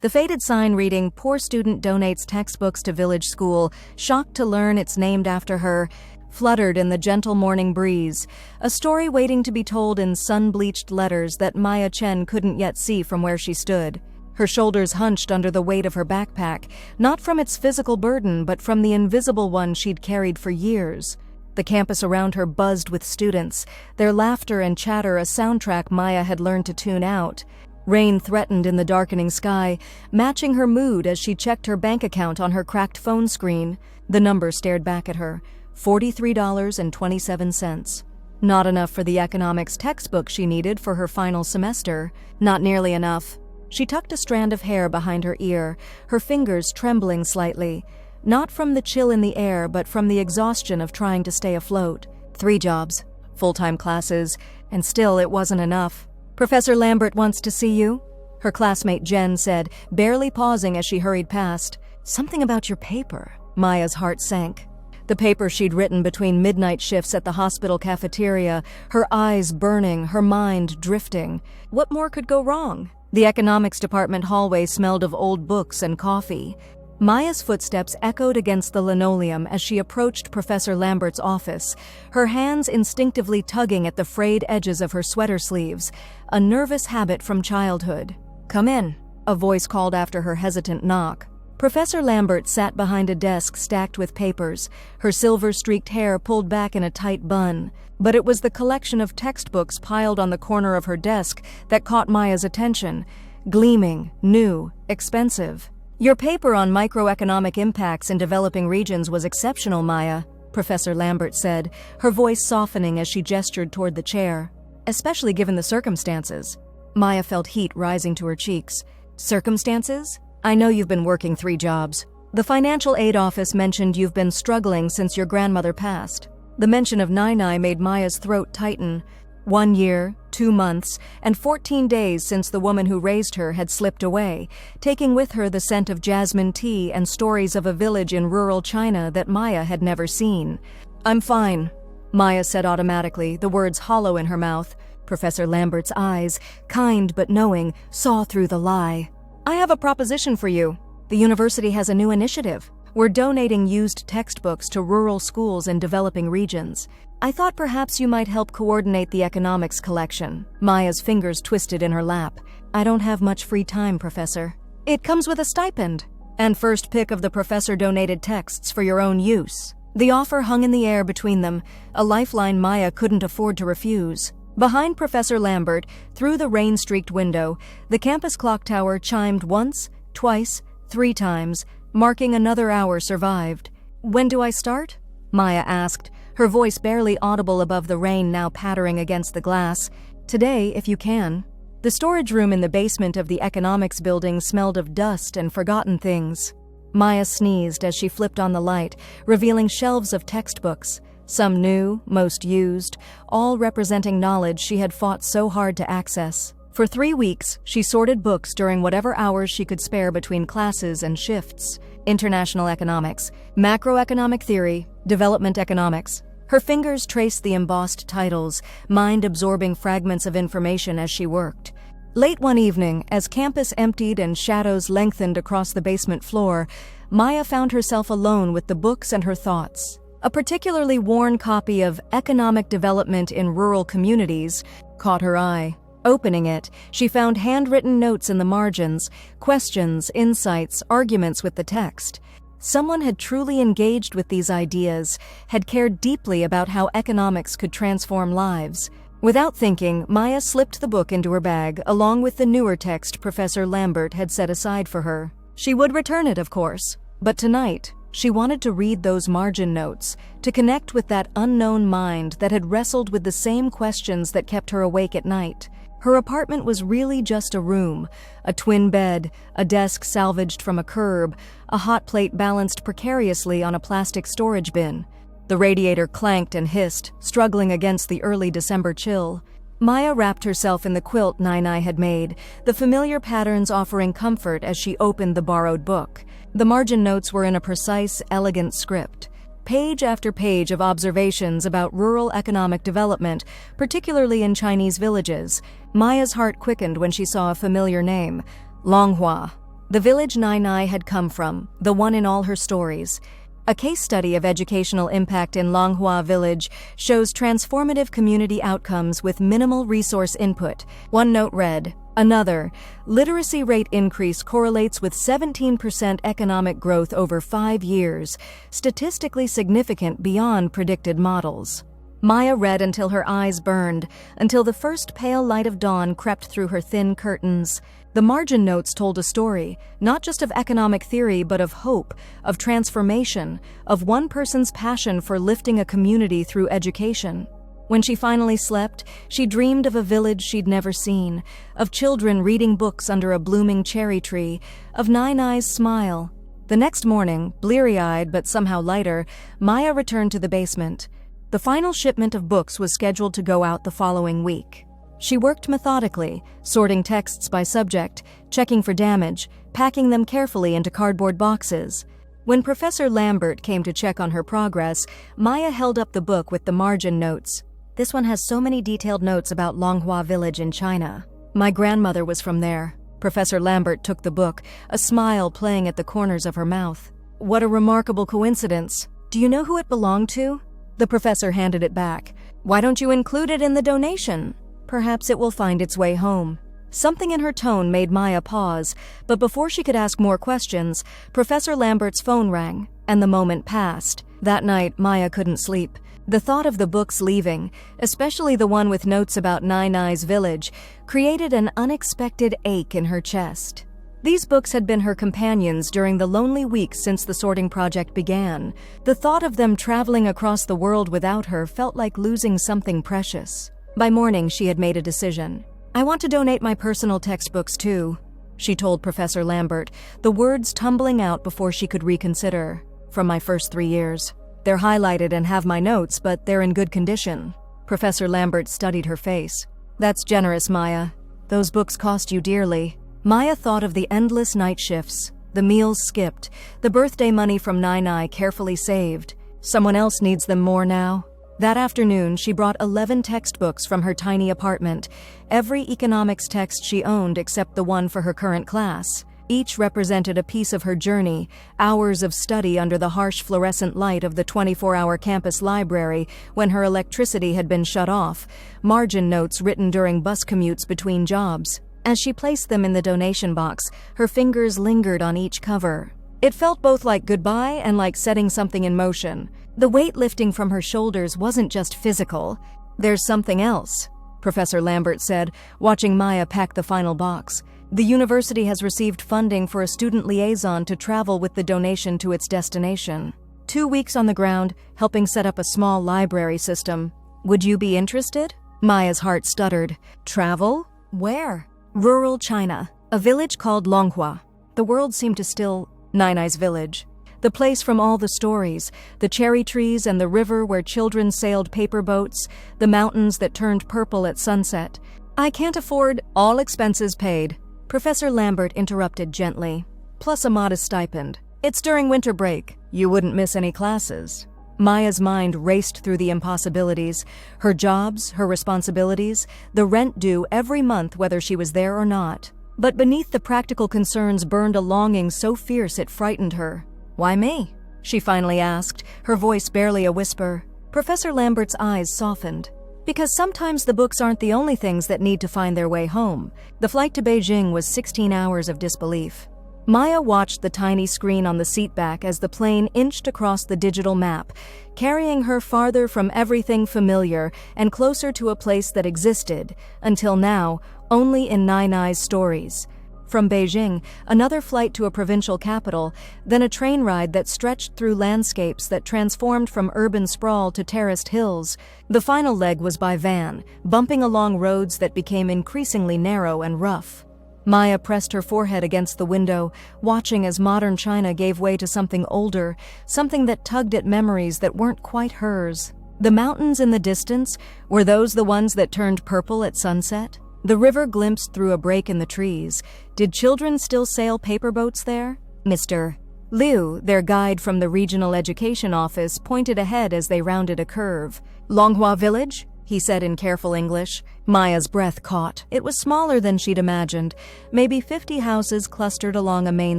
The faded sign reading, "Poor student donates textbooks to village school, shocked to learn it's named after her," fluttered in the gentle morning breeze, a story waiting to be told in sun-bleached letters that Maya Chen couldn't yet see from where she stood. Her shoulders hunched under the weight of her backpack, not from its physical burden, but from the invisible one she'd carried for years. The campus around her buzzed with students, their laughter and chatter a soundtrack Maya had learned to tune out. Rain threatened in the darkening sky, matching her mood as she checked her bank account on her cracked phone screen. The number stared back at her, $43.27. Not enough for the economics textbook she needed for her final semester. Not nearly enough. She tucked a strand of hair behind her ear, her fingers trembling slightly. Not from the chill in the air, but from the exhaustion of trying to stay afloat. 3 jobs, full-time classes, and still it wasn't enough. "Professor Lambert wants to see you," her classmate Jen said, barely pausing as she hurried past. "Something about your paper." Maya's heart sank. The paper she'd written between midnight shifts at the hospital cafeteria, her eyes burning, her mind drifting. What more could go wrong? The economics department hallway smelled of old books and coffee. Maya's footsteps echoed against the linoleum as she approached Professor Lambert's office, her hands instinctively tugging at the frayed edges of her sweater sleeves, a nervous habit from childhood. "Come in," a voice called after her hesitant knock. Professor Lambert sat behind a desk stacked with papers, her silver-streaked hair pulled back in a tight bun. But it was the collection of textbooks piled on the corner of her desk that caught Maya's attention. Gleaming, new, expensive. "Your paper on microeconomic impacts in developing regions was exceptional, Maya," Professor Lambert said, her voice softening as she gestured toward the chair. "Especially given the circumstances." Maya felt heat rising to her cheeks. "Circumstances? I know you've been working 3 jobs. The financial aid office mentioned you've been struggling since your grandmother passed." The mention of Nai made Maya's throat tighten. 1 year, 2 months, and 14 days since the woman who raised her had slipped away, taking with her the scent of jasmine tea and stories of a village in rural China that Maya had never seen. "I'm fine," Maya said automatically, the words hollow in her mouth. Professor Lambert's eyes, kind but knowing, saw through the lie. "I have a proposition for you. The university has a new initiative. We're donating used textbooks to rural schools in developing regions. I thought perhaps you might help coordinate the economics collection." Maya's fingers twisted in her lap. "I don't have much free time, Professor." "It comes with a stipend, and first pick of the professor-donated texts for your own use." The offer hung in the air between them, a lifeline Maya couldn't afford to refuse. Behind Professor Lambert, through the rain-streaked window, the campus clock tower chimed once, twice, 3 times, marking another hour survived. "When do I start?" Maya asked, her voice barely audible above the rain now pattering against the glass. "Today, if you can." The storage room in the basement of the economics building smelled of dust and forgotten things. Maya sneezed as she flipped on the light, revealing shelves of textbooks, some new, most used, all representing knowledge she had fought so hard to access. For 3 weeks, she sorted books during whatever hours she could spare between classes and shifts. International economics, macroeconomic theory, development economics. Her fingers traced the embossed titles, mind-absorbing fragments of information as she worked. Late one evening, as campus emptied and shadows lengthened across the basement floor, Maya found herself alone with the books and her thoughts. A particularly worn copy of Economic Development in Rural Communities caught her eye. Opening it, she found handwritten notes in the margins, questions, insights, arguments with the text. Someone had truly engaged with these ideas, had cared deeply about how economics could transform lives. Without thinking, Maya slipped the book into her bag, along with the newer text Professor Lambert had set aside for her. She would return it, of course, but tonight, she wanted to read those margin notes, to connect with that unknown mind that had wrestled with the same questions that kept her awake at night. Her apartment was really just a room, a twin bed, a desk salvaged from a curb, a hot plate balanced precariously on a plastic storage bin. The radiator clanked and hissed, struggling against the early December chill. Maya wrapped herself in the quilt Nai had made, the familiar patterns offering comfort as she opened the borrowed book. The margin notes were in a precise, elegant script. Page after page of observations about rural economic development, particularly in Chinese villages. Maya's heart quickened when she saw a familiar name, Longhua. The village Nai Nai had come from, the one in all her stories. A case study of educational impact in Longhua Village shows transformative community outcomes with minimal resource input. One note read, another, literacy rate increase correlates with 17% economic growth over 5 years, statistically significant beyond predicted models. Maya read until her eyes burned, until the first pale light of dawn crept through her thin curtains. The margin notes told a story, not just of economic theory, but of hope, of transformation, of one person's passion for lifting a community through education. When she finally slept, she dreamed of a village she'd never seen, of children reading books under a blooming cherry tree, of Nai Nai's smile. The next morning, bleary-eyed but somehow lighter, Maya returned to the basement. The final shipment of books was scheduled to go out the following week. She worked methodically, sorting texts by subject, checking for damage, packing them carefully into cardboard boxes. When Professor Lambert came to check on her progress, Maya held up the book with the margin notes. This one has so many detailed notes about Longhua Village in China. My grandmother was from there. Professor Lambert took the book, a smile playing at the corners of her mouth. What a remarkable coincidence. Do you know who it belonged to? The professor handed it back. Why don't you include it in the donation? Perhaps it will find its way home. Something in her tone made Maya pause, but before she could ask more questions, Professor Lambert's phone rang, and the moment passed. That night, Maya couldn't sleep. The thought of the books leaving, especially the one with notes about Nai Nai's village, created an unexpected ache in her chest. These books had been her companions during the lonely weeks since the sorting project began. The thought of them traveling across the world without her felt like losing something precious. By morning, she had made a decision. I want to donate my personal textbooks too, she told Professor Lambert, the words tumbling out before she could reconsider. From my first 3 years. They're highlighted and have my notes, but they're in good condition. Professor Lambert studied her face. That's generous, Maya. Those books cost you dearly. Maya thought of the endless night shifts, the meals skipped, the birthday money from Nai Nai carefully saved. Someone else needs them more now. That afternoon, she brought 11 textbooks from her tiny apartment, every economics text she owned except the one for her current class. Each represented a piece of her journey, hours of study under the harsh fluorescent light of the 24-hour campus library when her electricity had been shut off, margin notes written during bus commutes between jobs. As she placed them in the donation box, her fingers lingered on each cover. It felt both like goodbye and like setting something in motion. The weight lifting from her shoulders wasn't just physical. There's something else, Professor Lambert said, watching Maya pack the final box. The university has received funding for a student liaison to travel with the donation to its destination. 2 weeks on the ground, helping set up a small library system. Would you be interested? Maya's heart stuttered. Travel? Where? Rural China, a village called Longhua. The world seemed to still Nai Nai's village. The place from all the stories, the cherry trees and the river where children sailed paper boats, the mountains that turned purple at sunset. I can't afford all expenses paid, Professor Lambert interrupted gently, plus a modest stipend. It's during winter break. You wouldn't miss any classes. Maya's mind raced through the impossibilities, her jobs, her responsibilities, the rent due every month whether she was there or not. But beneath the practical concerns burned a longing so fierce it frightened her. Why me? She finally asked, her voice barely a whisper. Professor Lambert's eyes softened. Because sometimes the books aren't the only things that need to find their way home. The flight to Beijing was 16 hours of disbelief. Maya watched the tiny screen on the seatback as the plane inched across the digital map, carrying her farther from everything familiar and closer to a place that existed, until now, only in Nai Nai's stories. From Beijing, another flight to a provincial capital, then a train ride that stretched through landscapes that transformed from urban sprawl to terraced hills. The final leg was by van, bumping along roads that became increasingly narrow and rough. Maya pressed her forehead against the window, watching as modern China gave way to something older, something that tugged at memories that weren't quite hers. The mountains in the distance, were those the ones that turned purple at sunset? The river glimpsed through a break in the trees. Did children still sail paper boats there? Mr. Liu, their guide from the regional education office, pointed ahead as they rounded a curve. Longhua Village? he said in careful English. Maya's breath caught. It was smaller than she'd imagined, maybe 50 houses clustered along a main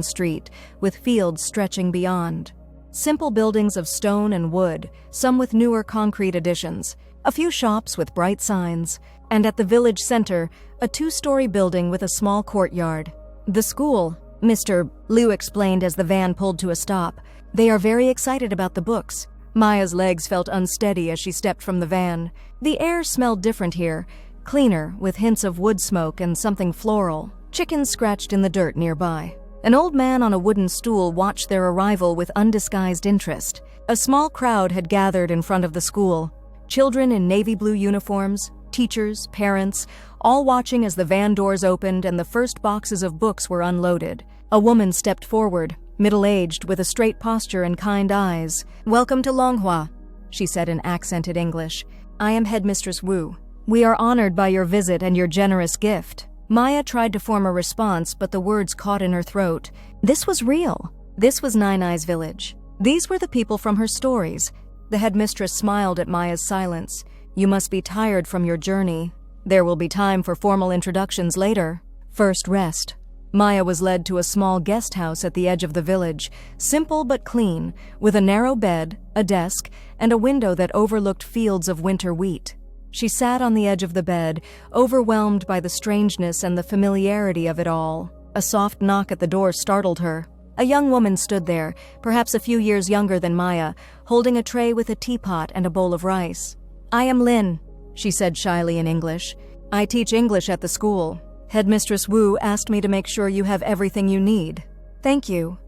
street, with fields stretching beyond. Simple buildings of stone and wood, some with newer concrete additions, a few shops with bright signs, and at the village center, a 2-story building with a small courtyard. The school, Mr. Liu explained as the van pulled to a stop. They are very excited about the books. Maya's legs felt unsteady as she stepped from the van. The air smelled different here, cleaner, with hints of wood smoke and something floral. Chickens scratched in the dirt nearby. An old man on a wooden stool watched their arrival with undisguised interest. A small crowd had gathered in front of the school. Children in navy blue uniforms, teachers, parents, all watching as the van doors opened and the first boxes of books were unloaded. A woman stepped forward, middle-aged, with a straight posture and kind eyes. "Welcome to Longhua," she said in accented English. "I am Headmistress Wu. We are honored by your visit and your generous gift." Maya tried to form a response, but the words caught in her throat. This was real. This was Nai Nai's village. These were the people from her stories. The headmistress smiled at Maya's silence. "You must be tired from your journey. There will be time for formal introductions later. First, rest." Maya was led to a small guest house at the edge of the village, simple but clean, with a narrow bed, a desk, and a window that overlooked fields of winter wheat. She sat on the edge of the bed, overwhelmed by the strangeness and the familiarity of it all. A soft knock at the door startled her. A young woman stood there, perhaps a few years younger than Maya, holding a tray with a teapot and a bowl of rice. "I am Lin," she said shyly in English. "I teach English at the school. Headmistress Wu asked me to make sure you have everything you need." "Thank you,"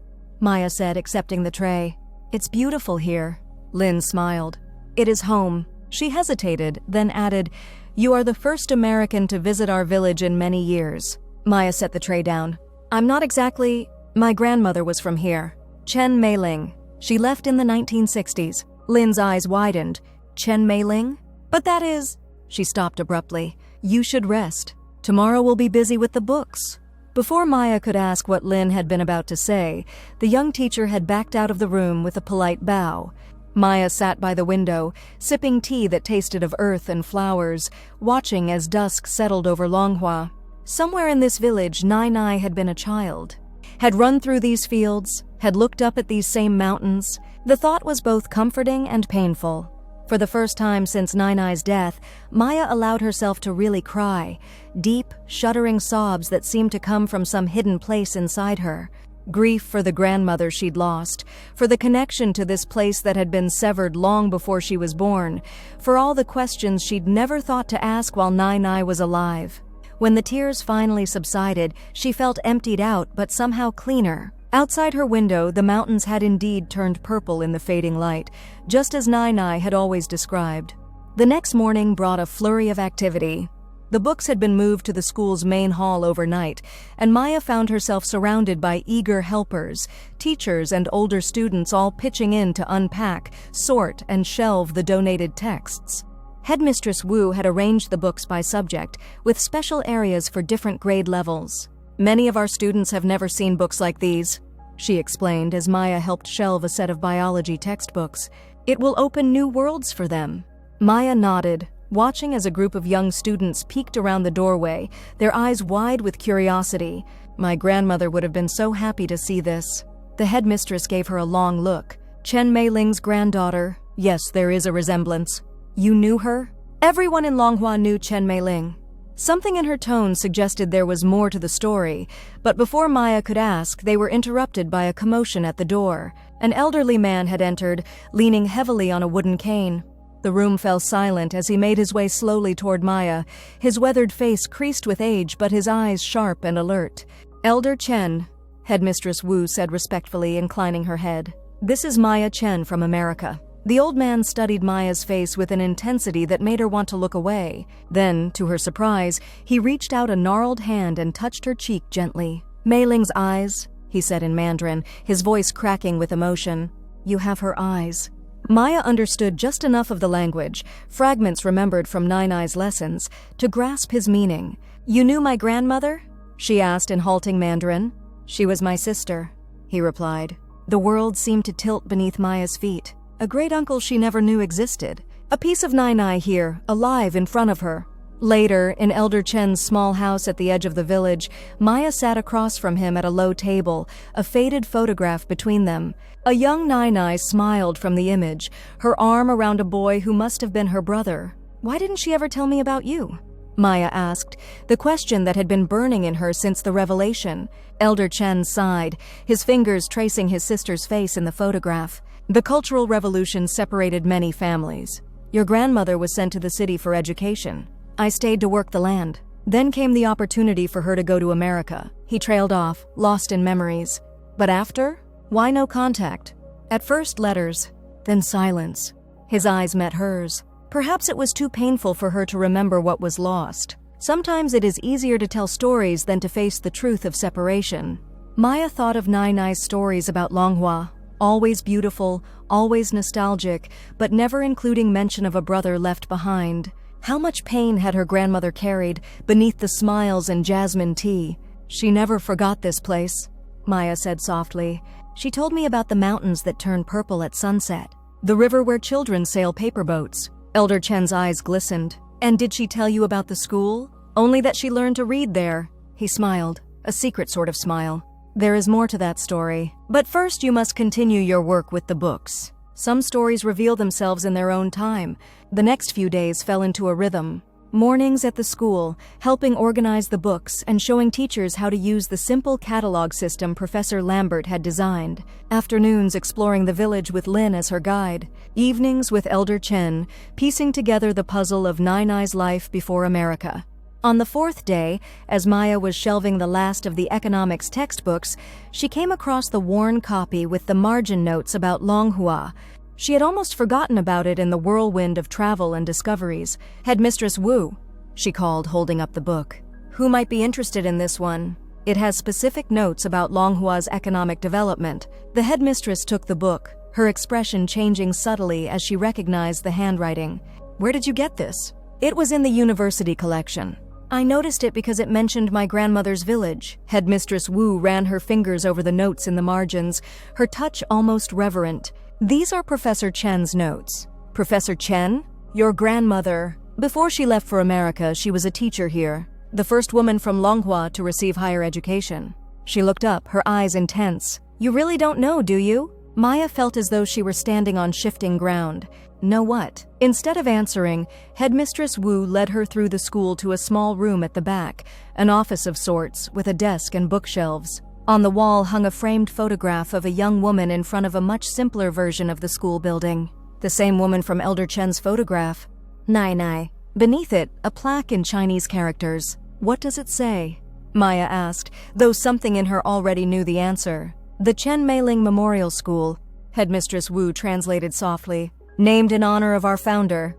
Maya said, accepting the tray. "It's beautiful here." Lin smiled. "It is home." She hesitated, then added, "You are the first American to visit our village in many years." Maya set the tray down. "I'm not exactly... My grandmother was from here. Chen Meiling. She left in the 1960s. Lin's eyes widened. "Chen Meiling? But that is..." She stopped abruptly. "You should rest. Tomorrow we'll be busy with the books." Before Maya could ask what Lin had been about to say, the young teacher had backed out of the room with a polite bow. Maya sat by the window, sipping tea that tasted of earth and flowers, watching as dusk settled over Longhua. Somewhere in this village, Nai Nai had been a child. Had run through these fields, had looked up at these same mountains. The thought was both comforting and painful. For the first time since Nai Nai's death, Maya allowed herself to really cry, deep, shuddering sobs that seemed to come from some hidden place inside her. Grief for the grandmother she'd lost, for the connection to this place that had been severed long before she was born, for all the questions she'd never thought to ask while Nai Nai was alive. When the tears finally subsided, she felt emptied out but somehow cleaner. Outside her window, the mountains had indeed turned purple in the fading light, just as Nai Nai had always described. The next morning brought a flurry of activity. The books had been moved to the school's main hall overnight, and Maya found herself surrounded by eager helpers, teachers and older students all pitching in to unpack, sort, and shelve the donated texts. Headmistress Wu had arranged the books by subject, with special areas for different grade levels. "Many of our students have never seen books like these," she explained as Maya helped shelve a set of biology textbooks. "It will open new worlds for them." Maya nodded, watching as a group of young students peeked around the doorway, their eyes wide with curiosity. "My grandmother would have been so happy to see this." The headmistress gave her a long look. "Chen Meiling's granddaughter. Yes, there is a resemblance." "You knew her?" Everyone in Longhua knew Chen Meiling. Something in her tone suggested there was more to the story, but before Maya could ask, they were interrupted by a commotion at the door. An elderly man had entered, leaning heavily on a wooden cane. The room fell silent as he made his way slowly toward Maya, his weathered face creased with age but his eyes sharp and alert. "Elder Chen," Headmistress Wu said respectfully, inclining her head. "This is Maya Chen from America." The old man studied Maya's face with an intensity that made her want to look away. Then, to her surprise, he reached out a gnarled hand and touched her cheek gently. "Meiling's eyes," he said in Mandarin, his voice cracking with emotion. "You have her eyes." Maya understood just enough of the language, fragments remembered from Nai Nai's lessons, to grasp his meaning. "You knew my grandmother?" she asked in halting Mandarin. "She was my sister," he replied. The world seemed to tilt beneath Maya's feet. A great-uncle she never knew existed. A piece of Nai here, alive in front of her. Later, in Elder Chen's small house at the edge of the village, Maya sat across from him at a low table, a faded photograph between them. A young Nai smiled from the image, her arm around a boy who must have been her brother. "Why didn't she ever tell me about you?" Maya asked, the question that had been burning in her since the revelation. Elder Chen sighed, his fingers tracing his sister's face in the photograph. The Cultural Revolution separated many families. Your grandmother was sent to the city for education. I stayed to work the land. Then came the opportunity for her to go to America. He trailed off, lost in memories. But after? Why no contact? At first letters, then silence. His eyes met hers. Perhaps it was too painful for her to remember what was lost. Sometimes it is easier to tell stories than to face the truth of separation. Maya thought of Nai's stories about Longhua, always beautiful, always nostalgic, but never including mention of a brother left behind. How much pain had her grandmother carried beneath the smiles and jasmine tea? She never forgot this place, Maya said softly. She told me about the mountains that turn purple at sunset, the river where children sail paper boats. Elder Chen's eyes glistened. And did she tell you about the school? Only that she learned to read there. He smiled, a secret sort of smile. There is more to that story. But first you must continue your work with the books. Some stories reveal themselves in their own time. The next few days fell into a rhythm. Mornings at the school, helping organize the books and showing teachers how to use the simple catalog system Professor Lambert had designed. Afternoons exploring the village with Lin as her guide. Evenings with Elder Chen, piecing together the puzzle of Nai's life before America. On the fourth day, as Maya was shelving the last of the economics textbooks, she came across the worn copy with the margin notes about Longhua. She had almost forgotten about it in the whirlwind of travel and discoveries. Headmistress Wu, she called, holding up the book. Who might be interested in this one? It has specific notes about Longhua's economic development. The headmistress took the book, her expression changing subtly as she recognized the handwriting. Where did you get this? It was in the university collection. I noticed it because it mentioned my grandmother's village. Headmistress Wu ran her fingers over the notes in the margins, her touch almost reverent. These are Professor Chen's notes. Professor Chen? Your grandmother. Before she left for America, she was a teacher here, the first woman from Longhua to receive higher education. She looked up, her eyes intense. You really don't know, do you? Maya felt as though she were standing on shifting ground. Know what? Instead of answering, Headmistress Wu led her through the school to a small room at the back, an office of sorts, with a desk and bookshelves. On the wall hung a framed photograph of a young woman in front of a much simpler version of the school building. The same woman from Elder Chen's photograph. Nai. Beneath it, a plaque in Chinese characters. What does it say? Maya asked, though something in her already knew the answer. The Chen Meiling Memorial School, Headmistress Wu translated softly. Named in honor of our founder.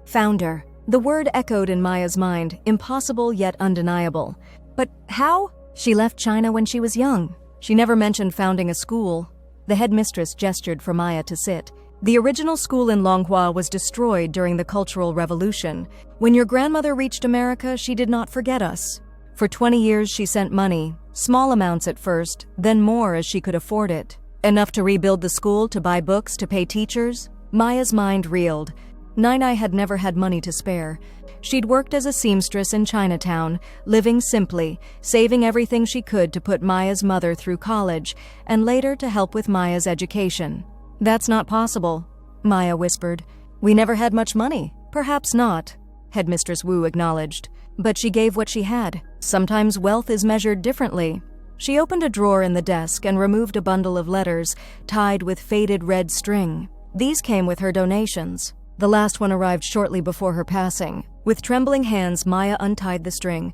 The word echoed in Maya's mind, impossible yet undeniable. But how? She left China when she was young. She never mentioned founding a school. The headmistress gestured for Maya to sit. The original school in Longhua was destroyed during the Cultural Revolution. When your grandmother reached America, she did not forget us. For 20 years she sent money, small amounts at first, then more as she could afford it. Enough to rebuild the school, to buy books, to pay teachers. Maya's mind reeled. Nai had never had money to spare. She'd worked as a seamstress in Chinatown, living simply, saving everything she could to put Maya's mother through college, and later to help with Maya's education. That's not possible, Maya whispered. We never had much money. Perhaps not, Headmistress Wu acknowledged. But she gave what she had. Sometimes wealth is measured differently. She opened a drawer in the desk and removed a bundle of letters, tied with faded red string. These came with her donations. The last one arrived shortly before her passing. With trembling hands, Maya untied the string.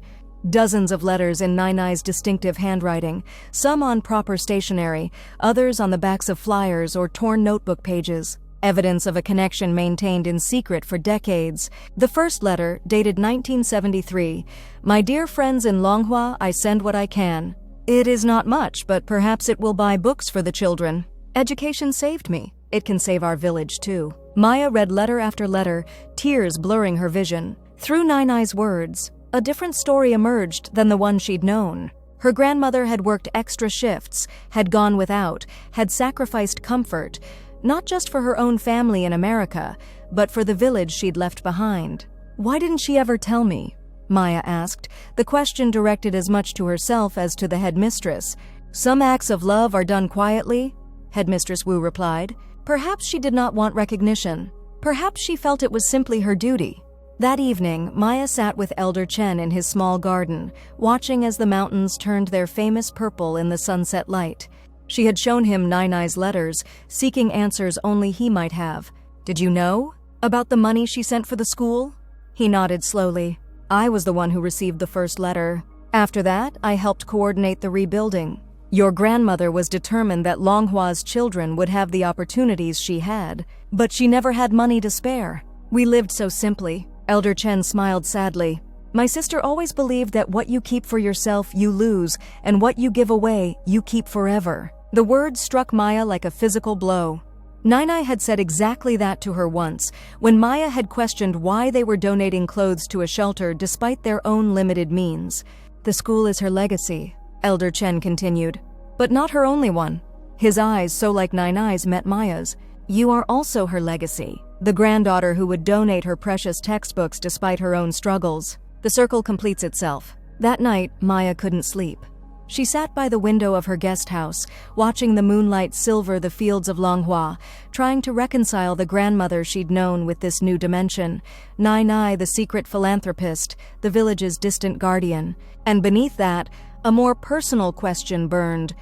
Dozens of letters in Nai's distinctive handwriting, some on proper stationery, others on the backs of flyers or torn notebook pages. Evidence of a connection maintained in secret for decades. The first letter, dated 1973, My dear friends in Longhua, I send what I can. It is not much, but perhaps it will buy books for the children. Education saved me. It can save our village, too. Maya read letter after letter, tears blurring her vision. Through Nai's words, a different story emerged than the one she'd known. Her grandmother had worked extra shifts, had gone without, had sacrificed comfort, not just for her own family in America, but for the village she'd left behind. Why didn't she ever tell me? Maya asked, the question directed as much to herself as to the headmistress. Some acts of love are done quietly, Headmistress Wu replied. Perhaps she did not want recognition. Perhaps she felt it was simply her duty. That evening, Maya sat with Elder Chen in his small garden, watching as the mountains turned their famous purple in the sunset light. She had shown him Nai-Nai's letters, seeking answers only he might have. Did you know? About the money she sent for the school? He nodded slowly. I was the one who received the first letter. After that, I helped coordinate the rebuilding. Your grandmother was determined that Longhua's children would have the opportunities she had, but she never had money to spare. We lived so simply. Elder Chen smiled sadly. My sister always believed that what you keep for yourself, you lose, and what you give away, you keep forever. The words struck Maya like a physical blow. Nai-Nai had said exactly that to her once, when Maya had questioned why they were donating clothes to a shelter despite their own limited means. The school is her legacy, Elder Chen continued. But not her only one. His eyes, so like Nai-Nai's, met Maya's. You are also her legacy, the granddaughter who would donate her precious textbooks despite her own struggles. The circle completes itself. That night, Maya couldn't sleep. She sat by the window of her guest house, watching the moonlight silver the fields of Longhua, trying to reconcile the grandmother she'd known with this new dimension, Nai-Nai the secret philanthropist, the village's distant guardian. And beneath that, a more personal question burned.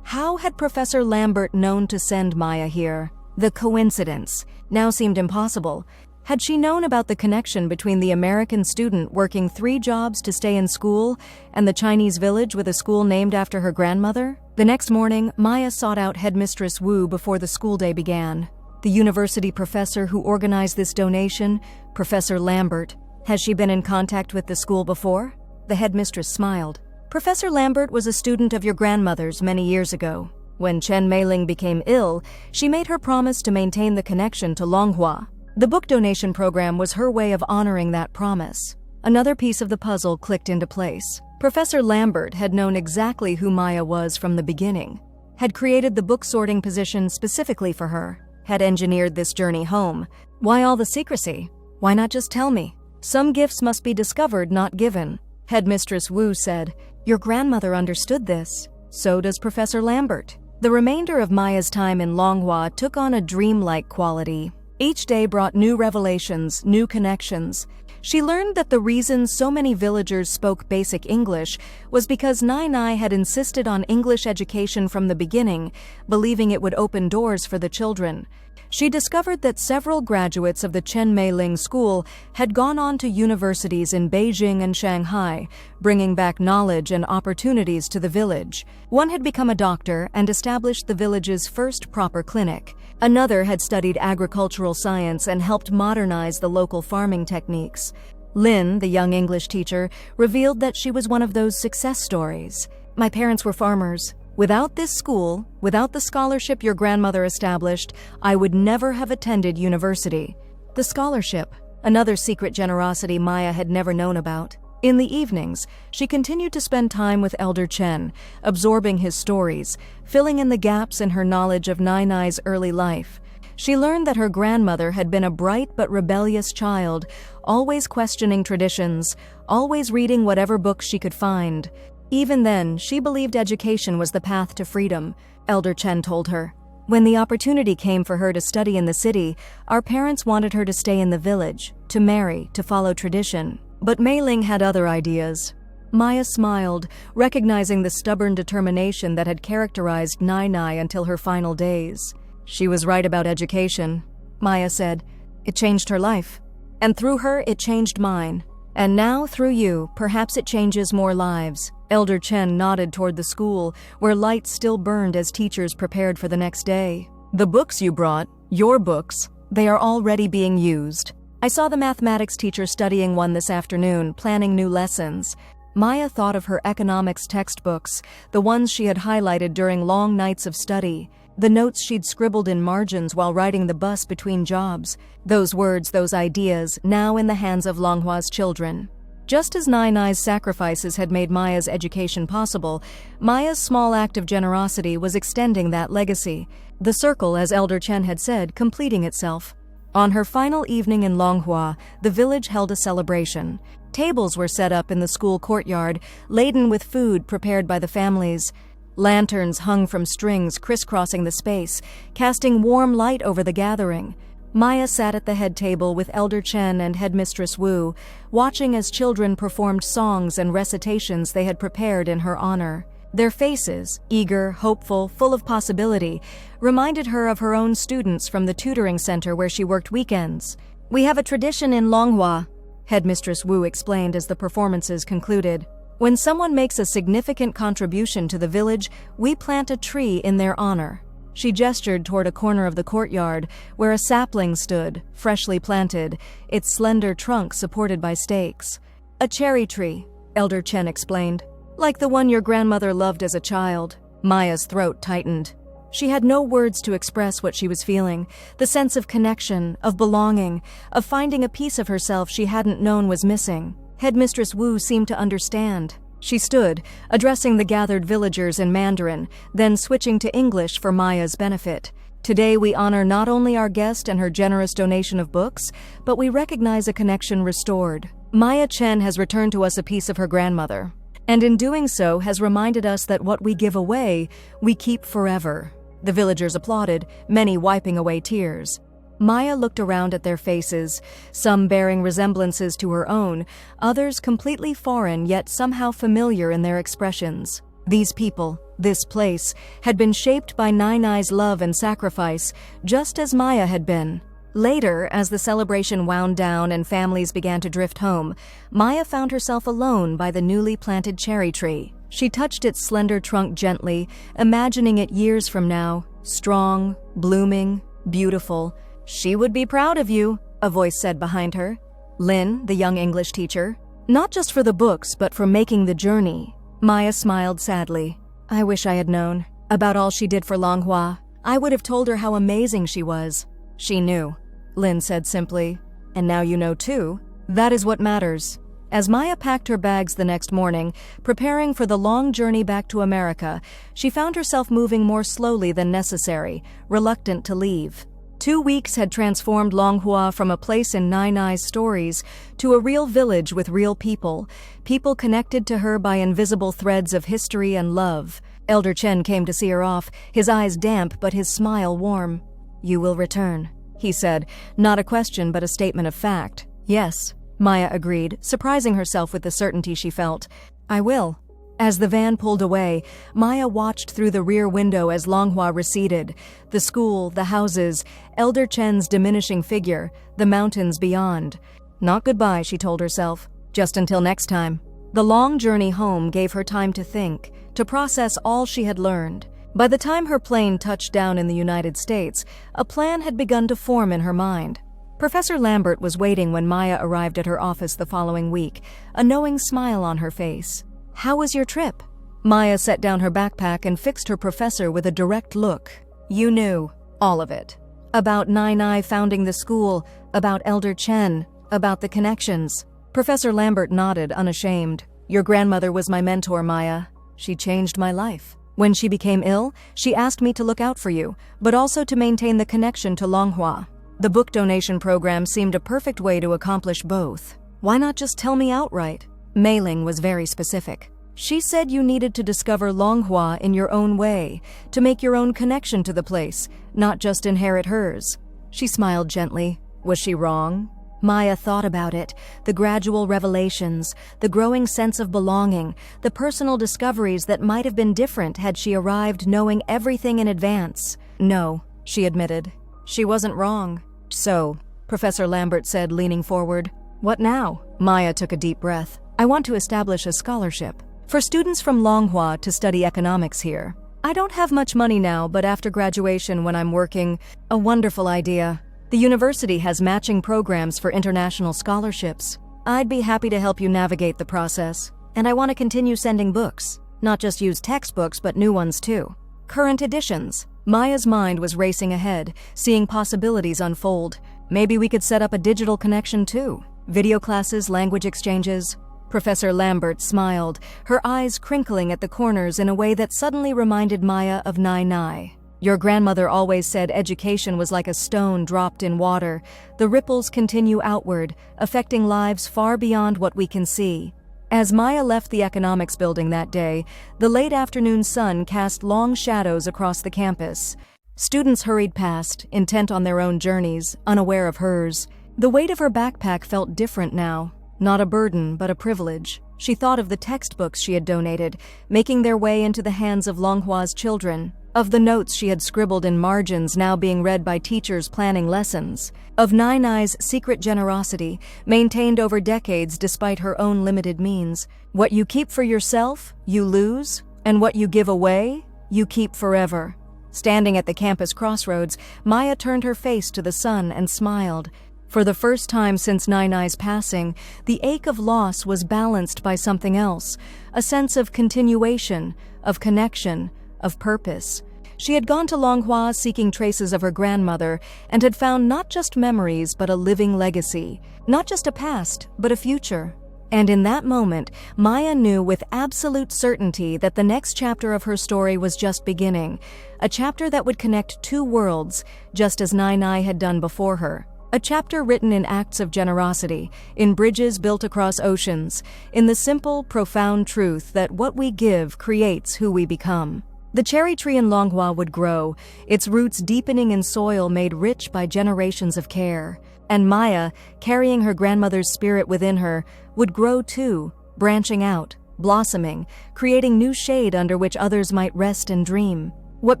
How had Professor Lambert known to send Maya here? The coincidence now seemed impossible. Had she known about the connection between the American student working 3 jobs to stay in school and the Chinese village with a school named after her grandmother? The next morning, Maya sought out Headmistress Wu before the school day began. The university professor who organized this donation, Professor Lambert. Has she been in contact with the school before? The headmistress smiled. Professor Lambert was a student of your grandmother's many years ago. When Chen Meiling became ill, she made her promise to maintain the connection to Longhua. The book donation program was her way of honoring that promise. Another piece of the puzzle clicked into place. Professor Lambert had known exactly who Maya was from the beginning, had created the book sorting position specifically for her, had engineered this journey home. Why all the secrecy? Why not just tell me? Some gifts must be discovered, not given. Headmistress Wu said, Your grandmother understood this. So does Professor Lambert. The remainder of Maya's time in Longhua took on a dreamlike quality. Each day brought new revelations, new connections. She learned that the reason so many villagers spoke basic English was because Nai-Nai had insisted on English education from the beginning, believing it would open doors for the children. She discovered that several graduates of the Chen Meiling School had gone on to universities in Beijing and Shanghai, bringing back knowledge and opportunities to the village. One had become a doctor and established the village's first proper clinic. Another had studied agricultural science and helped modernize the local farming techniques. Lin, the young English teacher, revealed that she was one of those success stories. My parents were farmers. Without this school, without the scholarship your grandmother established, I would never have attended university. The scholarship, another secret generosity Maya had never known about. In the evenings, she continued to spend time with Elder Chen, absorbing his stories, filling in the gaps in her knowledge of Nai-Nai's early life. She learned that her grandmother had been a bright but rebellious child, always questioning traditions, always reading whatever books she could find. Even then, she believed education was the path to freedom, Elder Chen told her. When the opportunity came for her to study in the city, our parents wanted her to stay in the village, to marry, to follow tradition. But Meiling had other ideas. Maya smiled, recognizing the stubborn determination that had characterized Nai-Nai until her final days. She was right about education, Maya said. It changed her life. And through her, it changed mine. And now, through you, perhaps it changes more lives. Elder Chen nodded toward the school, where lights still burned as teachers prepared for the next day. The books you brought, your books, they are already being used. I saw the mathematics teacher studying one this afternoon, planning new lessons. Maya thought of her economics textbooks, the ones she had highlighted during long nights of study, the notes she'd scribbled in margins while riding the bus between jobs. Those words, those ideas, now in the hands of Longhua's children. Just as Nai-Nai's sacrifices had made Maya's education possible, Maya's small act of generosity was extending that legacy. The circle, as Elder Chen had said, completing itself. On her final evening in Longhua, the village held a celebration. Tables were set up in the school courtyard, laden with food prepared by the families. Lanterns hung from strings crisscrossing the space, casting warm light over the gathering. Maya sat at the head table with Elder Chen and Headmistress Wu, watching as children performed songs and recitations they had prepared in her honor. Their faces, eager, hopeful, full of possibility, reminded her of her own students from the tutoring center where she worked weekends. "We have a tradition in Longhua," Headmistress Wu explained as the performances concluded. "When someone makes a significant contribution to the village, we plant a tree in their honor." She gestured toward a corner of the courtyard where a sapling stood, freshly planted, its slender trunk supported by stakes. "A cherry tree," Elder Chen explained. "Like the one your grandmother loved as a child." Maya's throat tightened. She had no words to express what she was feeling, the sense of connection, of belonging, of finding a piece of herself she hadn't known was missing. Headmistress Wu seemed to understand. She stood, addressing the gathered villagers in Mandarin, then switching to English for Maya's benefit. "Today we honor not only our guest and her generous donation of books, but we recognize a connection restored. Maya Chen has returned to us a piece of her grandmother, and in doing so has reminded us that what we give away, we keep forever." The villagers applauded, many wiping away tears. Maya looked around at their faces, some bearing resemblances to her own, others completely foreign yet somehow familiar in their expressions. These people, this place, had been shaped by Nai-Nai's love and sacrifice, just as Maya had been. Later, as the celebration wound down and families began to drift home, Maya found herself alone by the newly planted cherry tree. She touched its slender trunk gently, imagining it years from now, strong, blooming, beautiful. "She would be proud of you," a voice said behind her. Lin, the young English teacher. "Not just for the books, but for making the journey." Maya smiled sadly. "I wish I had known about all she did for Longhua. I would have told her how amazing she was." "She knew," Lin said simply. "And now you know too. That is what matters." As Maya packed her bags the next morning, preparing for the long journey back to America, she found herself moving more slowly than necessary, reluctant to leave. 2 weeks had transformed Longhua from a place in Nai-Nai's stories to a real village with real people, people connected to her by invisible threads of history and love. Elder Chen came to see her off, his eyes damp but his smile warm. "You will return," he said, not a question but a statement of fact. "Yes," Maya agreed, surprising herself with the certainty she felt. "I will." As the van pulled away, Maya watched through the rear window as Longhua receded. The school, the houses, Elder Chen's diminishing figure, the mountains beyond. Not goodbye, she told herself. Just until next time. The long journey home gave her time to think, to process all she had learned. By the time her plane touched down in the United States, a plan had begun to form in her mind. Professor Lambert was waiting when Maya arrived at her office the following week, a knowing smile on her face. "How was your trip?" Maya set down her backpack and fixed her professor with a direct look. "You knew all of it. About Nai-Nai founding the school, about Elder Chen, about the connections." Professor Lambert nodded, unashamed. "Your grandmother was my mentor, Maya. She changed my life. When she became ill, she asked me to look out for you, but also to maintain the connection to Longhua. The book donation program seemed a perfect way to accomplish both. Why not just tell me outright?" Mei Ling was very specific. "She said you needed to discover Longhua in your own way, to make your own connection to the place, not just inherit hers." She smiled gently. Was she wrong? Maya thought about it, the gradual revelations, the growing sense of belonging, the personal discoveries that might have been different had she arrived knowing everything in advance. "No," she admitted. She wasn't wrong. "So," Professor Lambert said, leaning forward. "What now?" Maya took a deep breath. "I want to establish a scholarship for students from Longhua to study economics here. I don't have much money now, but after graduation when I'm working, a wonderful idea. The university has matching programs for international scholarships. I'd be happy to help you navigate the process. And I want to continue sending books. Not just used textbooks, but new ones too. Current editions." Maya's mind was racing ahead, seeing possibilities unfold. Maybe we could set up a digital connection too. Video classes, language exchanges. Professor Lambert smiled, her eyes crinkling at the corners in a way that suddenly reminded Maya of Nai-Nai. Your grandmother always said education was like a stone dropped in water. The ripples continue outward, affecting lives far beyond what we can see. As Maya left the economics building that day, the late afternoon sun cast long shadows across the campus. Students hurried past, intent on their own journeys, unaware of hers. The weight of her backpack felt different now. Not a burden, but a privilege. She thought of the textbooks she had donated, making their way into the hands of Longhua's children. Of the notes she had scribbled in margins now being read by teachers planning lessons. Of Nai Nai's secret generosity, maintained over decades despite her own limited means. What you keep for yourself, you lose, and what you give away, you keep forever. Standing at the campus crossroads, Maya turned her face to the sun and smiled. For the first time since Nai Nai's passing, the ache of loss was balanced by something else, a sense of continuation, of connection, of purpose. She had gone to Longhua seeking traces of her grandmother and had found not just memories but a living legacy, not just a past but a future. And in that moment, Maya knew with absolute certainty that the next chapter of her story was just beginning, a chapter that would connect two worlds, just as Nai Nai had done before her. A chapter written in acts of generosity, in bridges built across oceans, in the simple, profound truth that what we give creates who we become. The cherry tree in Longhua would grow, its roots deepening in soil made rich by generations of care. And Maya, carrying her grandmother's spirit within her, would grow too, branching out, blossoming, creating new shade under which others might rest and dream. What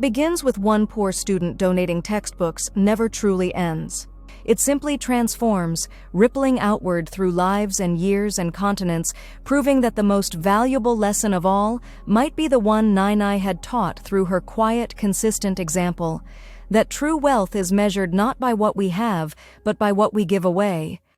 begins with one poor student donating textbooks never truly ends. It simply transforms, rippling outward through lives and years and continents, proving that the most valuable lesson of all might be the one Nai Nai had taught through her quiet, consistent example, that true wealth is measured not by what we have, but by what we give away.